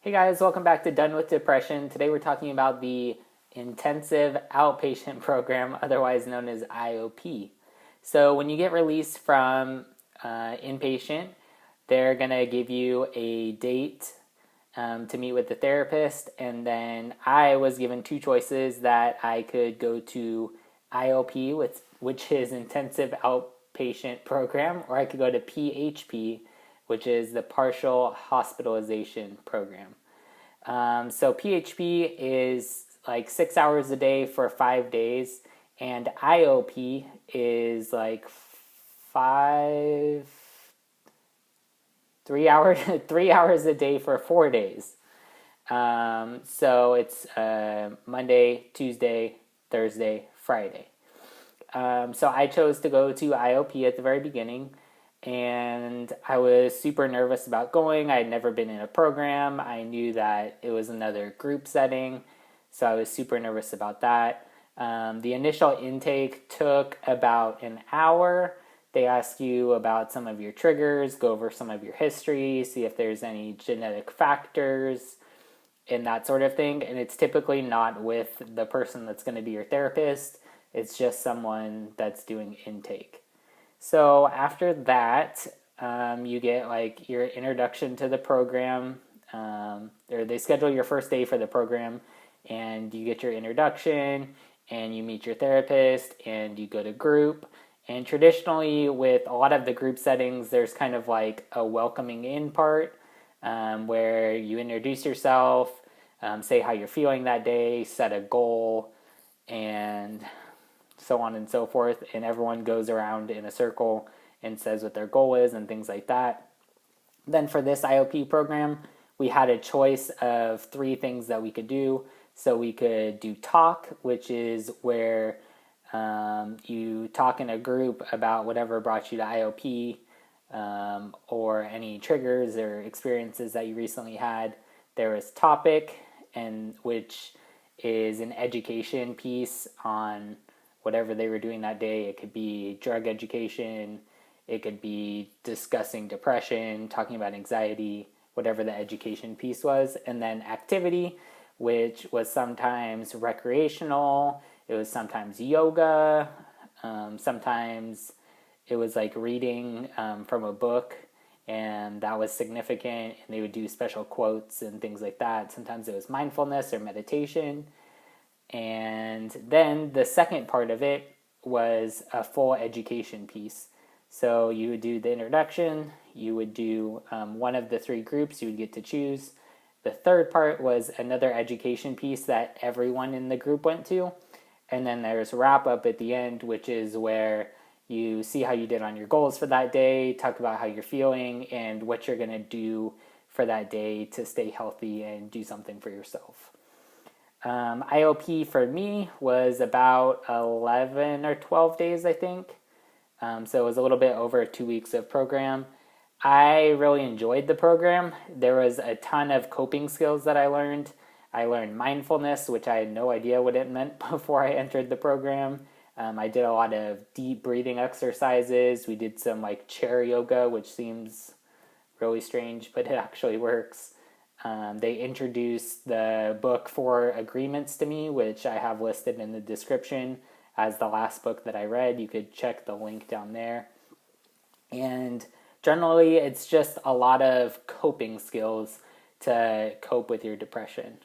Hey guys, welcome back to Done with Depression. Today we're talking about the Intensive Outpatient Program, otherwise known as IOP. So when you get released from inpatient, they're going to give you a date to meet with the therapist, and then I was given two choices that I could go to IOP, which is Intensive Outpatient Program, or I could go to PHP, which is the Partial Hospitalization Program. So PHP is like 6 hours a day for 5 days, and IOP is like five 3 hours 3 hours a day for 4 days. So it's Monday, Tuesday, Thursday, Friday. So I chose to go to IOP at the very beginning, and I was super nervous about going. I had never been in a program. I knew that it was another group setting, so I was super nervous about that. The initial intake took about an hour. They ask you about some of your triggers, go over some of your history, see if there's any genetic factors, and that sort of thing. And it's typically not with the person that's going to be your therapist, it's just someone that's doing intake. So after that, you get like your introduction to the program. Or they schedule your first day for the program, and you get your introduction, and you meet your therapist, and you go to group. And traditionally, with a lot of the group settings, there's kind of like a welcoming in part where you introduce yourself, say how you're feeling that day, set a goal, and so on and so forth. And everyone goes around in a circle and says what their goal is and things like that. Then for this IOP program, we had a choice of three things that we could do. So we could do talk, which is where you talk in a group about whatever brought you to IOP, or any triggers or experiences that you recently had. There was topic, and which is an education piece on whatever they were doing that day. It could be drug education, it could be discussing depression, talking about anxiety, whatever the education piece was. And then activity, which was sometimes recreational, it was sometimes yoga, sometimes it was like reading from a book, and that was significant, and they would do special quotes and things like that. Sometimes it was mindfulness or meditation. And then the second part of it was a full education piece. So you would do the introduction, you would do one of the three groups you would get to choose. The third part was another education piece that everyone in the group went to. And then there's wrap up at the end, which is where you see how you did on your goals for that day, talk about how you're feeling, and what you're going to do for that day to stay healthy and do something for yourself. IOP for me was about 11 or 12 days, I think. So it was a little bit over 2 weeks of program. I really enjoyed the program. There was a ton of coping skills that I learned. I learned mindfulness, which I had no idea what it meant before I entered the program. I did a lot of deep breathing exercises. We did some like chair yoga, which seems really strange, but it actually works. They introduced the book Four Agreements to me, which I have listed in the description as the last book that I read. You could check the link down there. And generally, it's just a lot of coping skills to cope with your depression.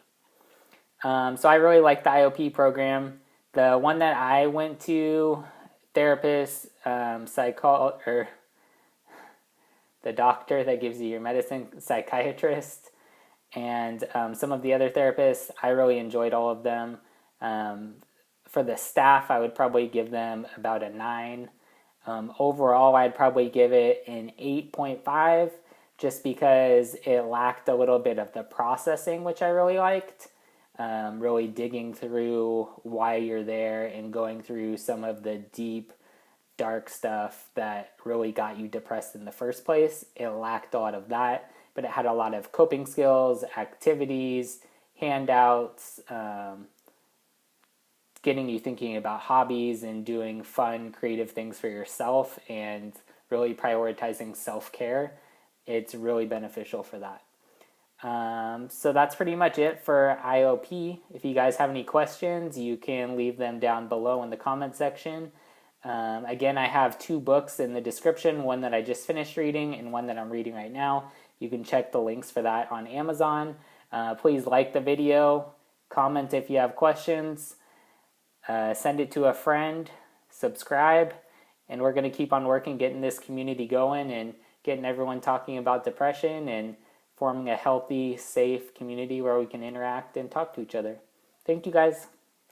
So I really like the IOP program. The one that I went to, therapist, or the doctor that gives you your medicine, psychiatrist, and some of the other therapists, I really enjoyed all of them. For the staff, I would probably give them about a 9. Overall, I'd probably give it an 8.5, just because it lacked a little bit of the processing, which I really liked. Really digging through why you're there and going through some of the deep, dark stuff that really got you depressed in the first place. It lacked a lot of that, but it had a lot of coping skills, activities, handouts, getting you thinking about hobbies and doing fun, creative things for yourself, and really prioritizing self-care. It's really beneficial for that. So that's pretty much it for IOP. If you guys have any questions, you can leave them down below in the comment section. Again, I have 2 books in the description, one that I just finished reading and one that I'm reading right now. You can check the links for that on Amazon. Please like the video, comment if you have questions, send it to a friend, subscribe, and we're going to keep on working, getting this community going and getting everyone talking about depression and forming a healthy, safe community where we can interact and talk to each other. Thank you guys.